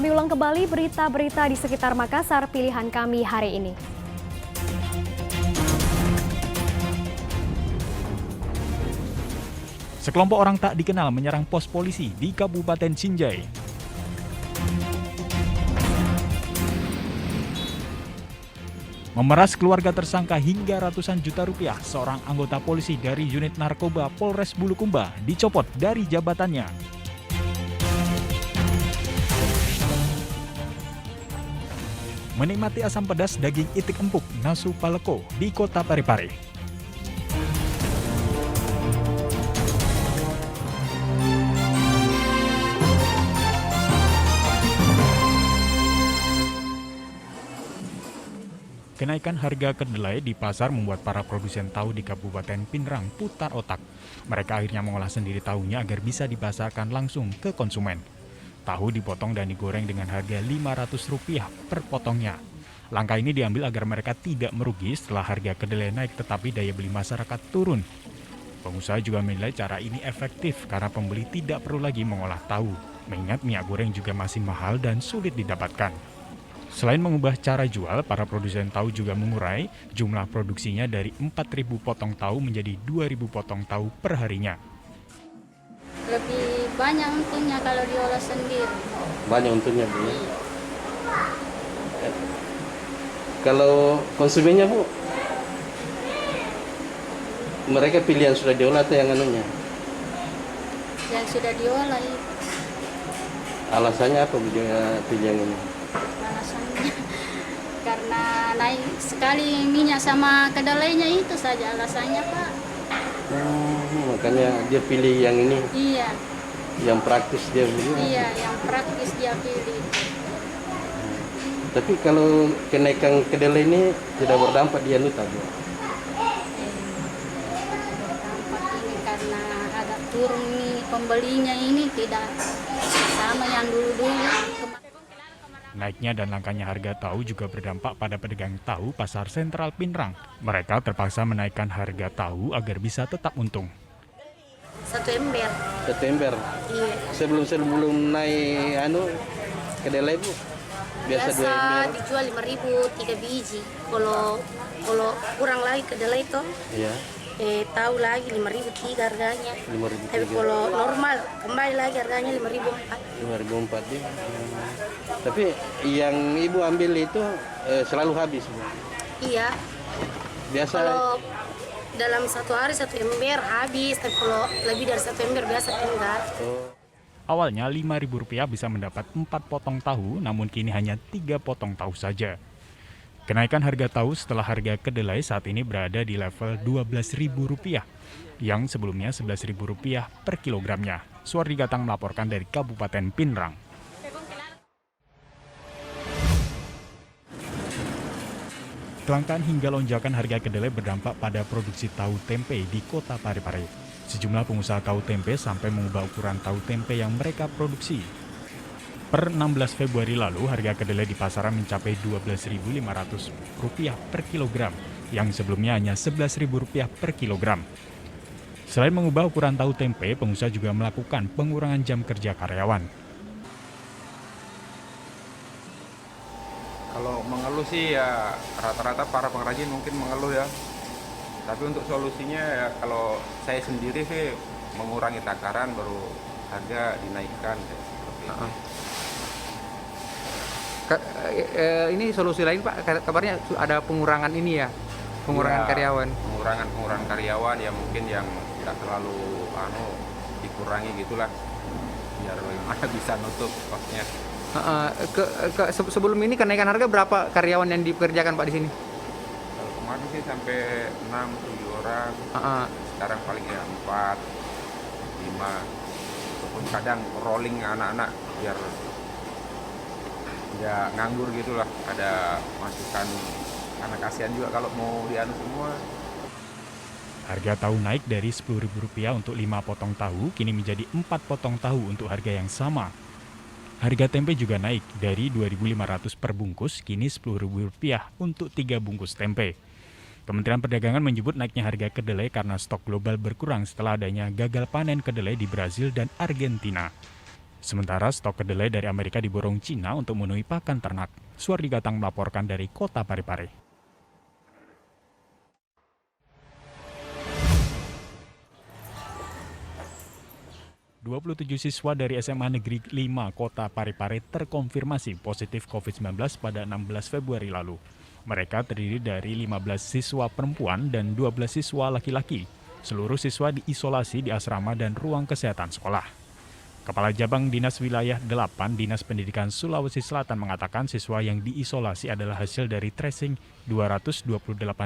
Kami ulang kembali berita-berita di sekitar Makassar pilihan kami hari ini. Sekelompok orang tak dikenal menyerang pos polisi di Kabupaten Sinjai. Memeras keluarga tersangka hingga ratusan juta rupiah, seorang anggota polisi dari unit narkoba Polres Bulukumba dicopot dari jabatannya. Menikmati asam pedas daging itik empuk Nasu Paleko di Kota Parepare. Kenaikan harga kedelai di pasar membuat para produsen tahu di Kabupaten Pinrang putar otak. Mereka akhirnya mengolah sendiri tahunya agar bisa dipasarkan langsung ke konsumen. Tahu dipotong dan digoreng dengan harga Rp500 per potongnya. Langkah ini diambil agar mereka tidak merugi setelah harga kedelai naik tetapi daya beli masyarakat turun. Pengusaha juga menilai cara ini efektif karena pembeli tidak perlu lagi mengolah tahu, mengingat minyak goreng juga masih mahal dan sulit didapatkan. Selain mengubah cara jual, para produsen tahu juga mengurai jumlah produksinya dari 4.000 potong tahu menjadi 2.000 potong tahu per harinya. Lebih banyak untungnya kalau diolah sendiri. Banyak untungnya, Bu. Kalau konsumennya, Bu, mereka pilih yang sudah diolah atau yang anunya? Yang sudah diolah itu. Alasannya apa, Bu, dia pilih yang ini? Alasannya karena naik sekali minyak sama kedelainya itu saja alasannya, Pak. Makanya dia pilih yang ini. Iya. Yang praktis dia pilih. Iya, yang praktis dia pilih. Tapi kalau kenaikan kedelai ini tidak berdampak di Anuta, Bu. Dampak ini karena agak turun nih pembelinya ini tidak sama yang dulu-dulu. Naiknya dan langkanya harga tahu juga berdampak pada pedagang tahu pasar sentral Pinrang. Mereka terpaksa menaikkan harga tahu agar bisa tetap untung. 1 ember. 1 ember. Iya. Sebelum naik kedelai, Bu. Biasa 2 ember. Dijual 5.000 3 biji. Kalau kurang lagi kedelai itu, Iya. tahu lagi 5.000 3 harganya. 5.000 Tapi kalau normal kembali lagi harganya 5.004. 2004 ya. Tapi yang Ibu ambil itu selalu habis, Bu. Iya. Biasa. Kalau dalam 1 hari 1 ember habis, tapi kalau lebih dari 1 ember biasa tinggal. Awalnya Rp5.000 bisa mendapat 4 potong tahu, namun kini hanya 3 potong tahu saja. Kenaikan harga tahu setelah harga kedelai saat ini berada di level Rp12.000, yang sebelumnya Rp11.000 per kilogramnya. Suardi Gatang melaporkan dari Kabupaten Pinrang. Kelangkaan hingga lonjakan harga kedelai berdampak pada produksi tahu tempe di Kota Parepare. Sejumlah pengusaha tahu tempe sampai mengubah ukuran tahu tempe yang mereka produksi. Per 16 Februari lalu, harga kedelai di pasaran mencapai Rp12.500 per kilogram, yang sebelumnya hanya Rp11.000 per kilogram. Selain mengubah ukuran tahu tempe, pengusaha juga melakukan pengurangan jam kerja karyawan. Kalau mengeluh sih ya rata-rata para pengrajin mungkin mengeluh ya. Tapi untuk solusinya ya kalau saya sendiri sih mengurangi takaran baru harga dinaikkan seperti itu. Ini solusi lain, Pak, kabarnya ada pengurangan ini ya, pengurangan Ya, karyawan. Pengurangan karyawan ya mungkin yang tidak terlalu dikurangi gitulah biar bagaimana bisa nutup kosnya. Sebelum ini kenaikan harga berapa karyawan yang dipekerjakan, Pak, di sini? Kalau kemarin sih sampai 6-7 orang, sekarang paling ya 4, 5, ataupun kadang rolling anak-anak biar ya nganggur gitulah, ada masukan karena kasihan juga kalau mau dianu semua. Harga tahu naik dari Rp10.000 untuk 5 potong tahu, kini menjadi 4 potong tahu untuk harga yang sama. Harga tempe juga naik dari Rp2.500 per bungkus, kini Rp10.000 untuk 3 bungkus tempe. Kementerian Perdagangan menyebut naiknya harga kedelai karena stok global berkurang setelah adanya gagal panen kedelai di Brazil dan Argentina. Sementara stok kedelai dari Amerika diborong Cina untuk memenuhi pakan ternak. Suardi Gatang melaporkan dari Kota Parepare. 27 siswa dari SMA Negeri 5 Kota Parepare terkonfirmasi positif COVID-19 pada 16 Februari lalu. Mereka terdiri dari 15 siswa perempuan dan 12 siswa laki-laki. Seluruh siswa diisolasi di asrama dan ruang kesehatan sekolah. Kepala Cabang Dinas Wilayah 8 Dinas Pendidikan Sulawesi Selatan mengatakan siswa yang diisolasi adalah hasil dari tracing 228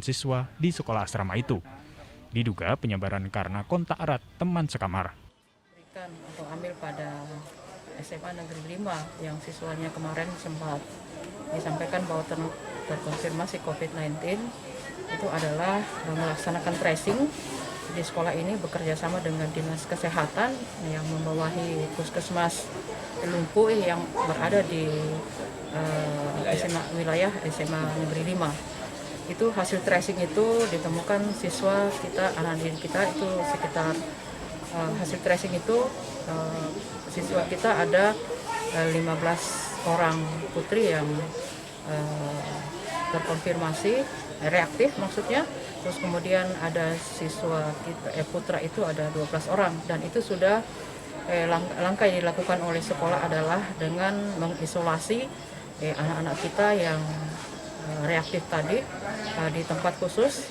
siswa di sekolah asrama itu. Diduga penyebaran karena kontak erat teman sekamar. Atau ambil pada SMA Negeri 5 yang siswanya kemarin sempat disampaikan bahwa terkonfirmasi COVID-19 itu adalah melaksanakan tracing di sekolah ini bekerja sama dengan Dinas Kesehatan yang membawahi Puskesmas Lumpuh yang berada di wilayah SMA Negeri 5. Itu hasil tracing itu ditemukan siswa kita, anak didik kita itu sekitar hasil tracing itu siswa kita ada 15 orang putri yang terkonfirmasi reaktif maksudnya. Terus kemudian ada siswa kita putra itu ada 12 orang dan itu sudah langkah yang dilakukan oleh sekolah adalah dengan mengisolasi anak-anak kita yang reaktif tadi di tempat khusus.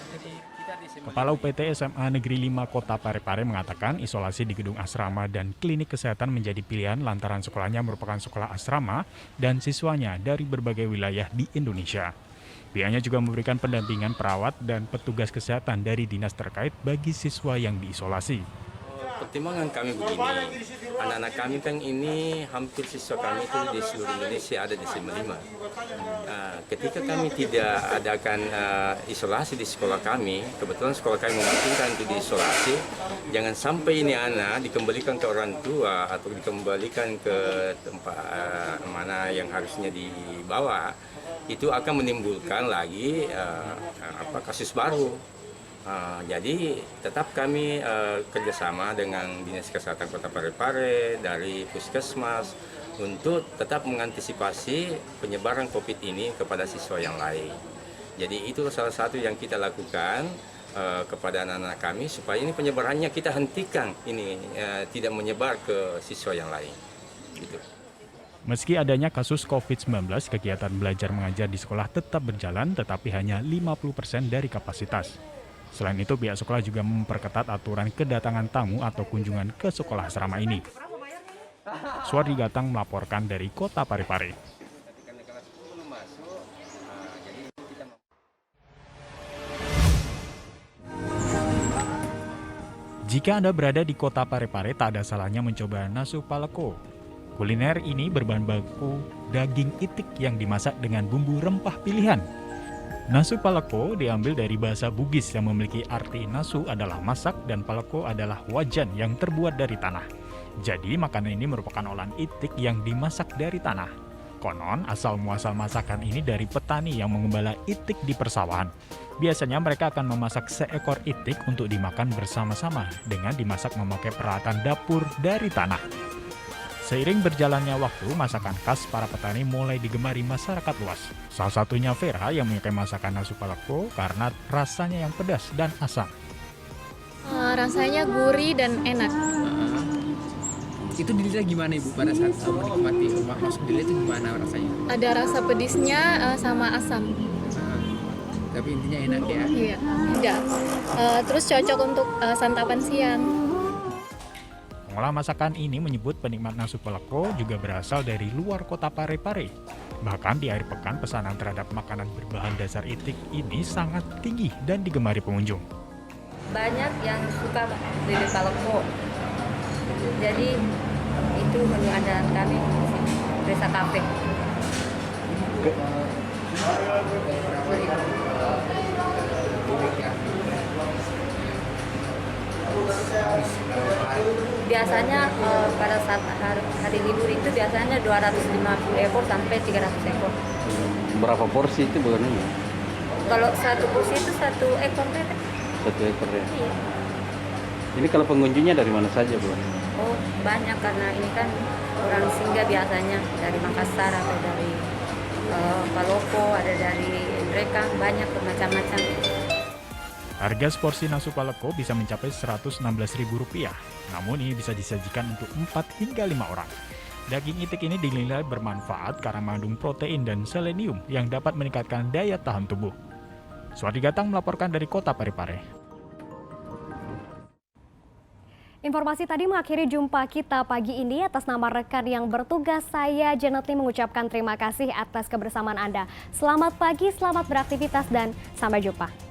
Kepala UPT SMA Negeri 5 Kota Parepare mengatakan isolasi di gedung asrama dan klinik kesehatan menjadi pilihan lantaran sekolahnya merupakan sekolah asrama dan siswanya dari berbagai wilayah di Indonesia. Pihaknya juga memberikan pendampingan perawat dan petugas kesehatan dari dinas terkait bagi siswa yang diisolasi. Pertimbangan kami begini, anak-anak kami kan ini hampir siswa kami itu di seluruh Indonesia ada di SMA 5. Ketika kami tidak adakan isolasi di sekolah kami, kebetulan sekolah kami memungkinkan untuk diisolasi, jangan sampai ini anak dikembalikan ke orang tua atau dikembalikan ke tempat mana yang harusnya dibawa, itu akan menimbulkan lagi kasus baru. Jadi tetap kami kerjasama dengan Dinas Kesehatan Kota Parepare dari Puskesmas untuk tetap mengantisipasi penyebaran COVID ini kepada siswa yang lain. Jadi itu salah satu yang kita lakukan kepada anak-anak kami supaya ini penyebarannya kita hentikan, ini tidak menyebar ke siswa yang lain. Gitu. Meski adanya kasus COVID-19, kegiatan belajar mengajar di sekolah tetap berjalan tetapi hanya 50% dari kapasitas. Selain itu, pihak sekolah juga memperketat aturan kedatangan tamu atau kunjungan ke sekolah asrama ini. Suardi Gatang melaporkan dari Kota Parepare. Jika Anda berada di Kota Parepare, tak ada salahnya mencoba nasu paleko. Kuliner ini berbahan baku daging itik yang dimasak dengan bumbu rempah pilihan. Nasu paleko diambil dari bahasa Bugis yang memiliki arti nasu adalah masak dan paleko adalah wajan yang terbuat dari tanah. Jadi makanan ini merupakan olahan itik yang dimasak dari tanah. Konon asal-muasal masakan ini dari petani yang mengembala itik di persawahan. Biasanya mereka akan memasak seekor itik untuk dimakan bersama-sama dengan dimasak memakai peralatan dapur dari tanah. Seiring berjalannya waktu, masakan khas para petani mulai digemari masyarakat luas. Salah satunya Vera yang menyukai masakan nasu paleko karena rasanya yang pedas dan asam. Rasanya gurih dan enak. Itu di lidah gimana Ibu pada saat menikmati masuk di lidah itu gimana rasanya? Ada rasa pedisnya sama asam. Tapi intinya enak ya? Iya, tidak. Terus cocok untuk santapan siang. Pengolah masakan ini menyebut penikmat nasu paleko juga berasal dari luar Kota Parepare. Bahkan di akhir pekan pesanan terhadap makanan berbahan dasar itik ini sangat tinggi dan digemari pengunjung. Banyak yang suka bebek paleko. Jadi itu menu andalan kami di Desa Kafe. Biasanya pada saat hari libur itu biasanya 250 ekor sampai 300 ekor. Berapa porsi itu bukannya? Kalau satu porsi itu 1 ekor bebek. 1 ekor ya? Iya. Ini kalau pengunjungnya dari mana saja, Bu? Oh, banyak karena ini kan orang singgah biasanya dari Makassar atau dari Palopo, ada dari mereka banyak macam-macam. Harga seporsi nasu paleko bisa mencapai Rp116.000, namun ini bisa disajikan untuk 4 hingga 5 orang. Daging itik ini dinilai bermanfaat karena mengandung protein dan selenium yang dapat meningkatkan daya tahan tubuh. Suwardi Gatang melaporkan dari Kota Parepare. Informasi tadi mengakhiri jumpa kita pagi ini. Atas nama rekan yang bertugas, saya Janet Lee mengucapkan terima kasih atas kebersamaan Anda. Selamat pagi, selamat beraktivitas, dan sampai jumpa.